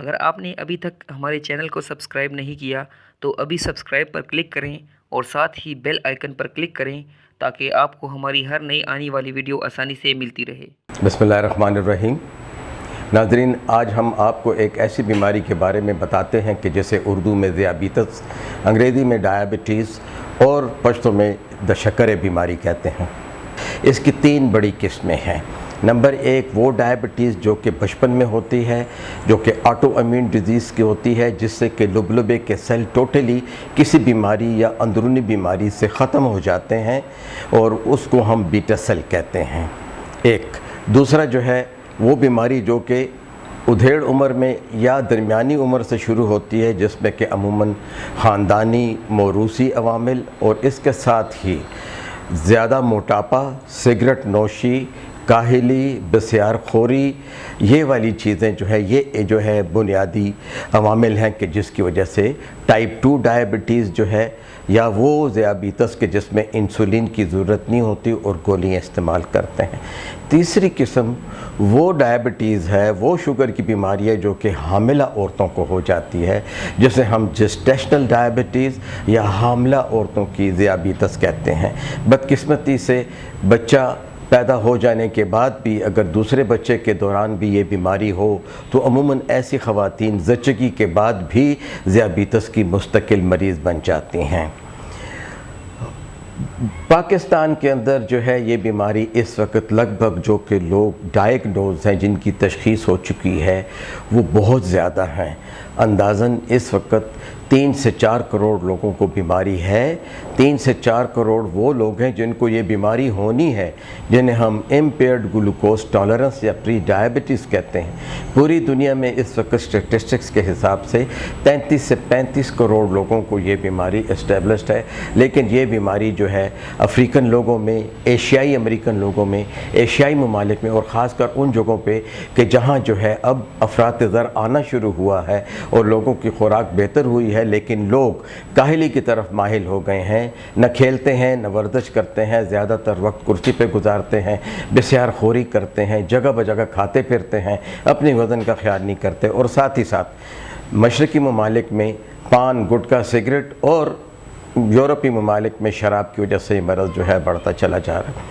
اگر آپ نے ابھی تک ہمارے چینل کو سبسکرائب نہیں کیا تو ابھی سبسکرائب پر کلک کریں اور ساتھ ہی بیل آئیکن پر کلک کریں تاکہ آپ کو ہماری ہر نئی آنے والی ویڈیو آسانی سے ملتی رہے۔ بسم اللہ الرحمن الرحیم۔ ناظرین، آج ہم آپ کو ایک ایسی بیماری کے بارے میں بتاتے ہیں کہ جسے اردو میں ذیابیطس، انگریزی میں ڈائبٹیز اور پشتو میں شکر بیماری کہتے ہیں۔ اس کی 3 بڑی قسمیں ہیں۔ نمبر 1 وہ ڈائبٹیز جو کہ بچپن میں ہوتی ہے، جو کہ آٹو امیون ڈیزیز کی ہوتی ہے، جس سے کہ لبلبے کے سیل ٹوٹلی کسی بیماری یا اندرونی بیماری سے ختم ہو جاتے ہیں اور اس کو ہم بیٹا سیل کہتے ہیں۔ دوسرا جو ہے وہ بیماری جو کہ ادھیڑ عمر میں یا درمیانی عمر سے شروع ہوتی ہے، جس میں کہ عموماً خاندانی موروثی عوامل اور اس کے ساتھ ہی زیادہ موٹاپا، سگریٹ نوشی، کاہلی، بسیار خوری، یہ والی چیزیں جو ہے بنیادی عوامل ہیں کہ جس کی وجہ سے ٹائپ 2 ڈائبٹیز جو ہے یا وہ ذیابیطس کے جس میں انسولین کی ضرورت نہیں ہوتی اور گولیاں استعمال کرتے ہیں۔ تیسری قسم وہ ڈائبٹیز ہے، وہ شوگر کی بیماری ہے جو کہ حاملہ عورتوں کو ہو جاتی ہے، جسے ہم جسٹیشنل ڈائبٹیز یا حاملہ عورتوں کی ذیابیطس کہتے ہیں۔ بدقسمتی سے بچہ پیدا ہو جانے کے بعد بھی اگر دوسرے بچے کے دوران بھی یہ بیماری ہو تو عموماً ایسی خواتین زچگی کے بعد بھی ذیابیطس کی مستقل مریض بن جاتی ہیں۔ پاکستان کے اندر جو ہے یہ بیماری اس وقت لگ بھگ جو کہ لوگ ڈائیگنوز ہیں، جن کی تشخیص ہو چکی ہے، وہ بہت زیادہ ہیں۔ اندازاً اس وقت 3 سے 4 کروڑ لوگوں کو بیماری ہے۔ 3 سے 4 کروڑ وہ لوگ ہیں جن کو یہ بیماری ہونی ہے، جنہیں ہم امپیئرڈ گلوکوز ٹالرنس یا پری ڈائبٹیز کہتے ہیں۔ پوری دنیا میں اس وقت اسٹیٹسٹکس کے حساب سے 33 سے 35 کروڑ لوگوں کو یہ بیماری اسٹیبلشڈ ہے، لیکن یہ بیماری جو ہے افریقن لوگوں میں، ایشیائی امریکن لوگوں میں، ایشیائی ممالک میں اور خاص کر ان جگہوں پہ کہ جہاں جو ہے اب افراط زر آنا شروع ہوا ہے اور لوگوں کی خوراک بہتر ہوئی ہے، لیکن لوگ کاہلی کی طرف مائل ہو گئے ہیں، نہ کھیلتے ہیں، نہ ورزش کرتے ہیں، زیادہ تر وقت کرسی پہ گزارتے ہیں، بسیار خوری کرتے ہیں، جگہ بجگہ کھاتے پھرتے ہیں، اپنے وزن کا خیال نہیں کرتے، اور ساتھ ہی ساتھ مشرقی ممالک میں پان، گٹکا، سگریٹ اور یورپی ممالک میں شراب کی وجہ سے یہ مرض جو ہے بڑھتا چلا جا رہا ہے۔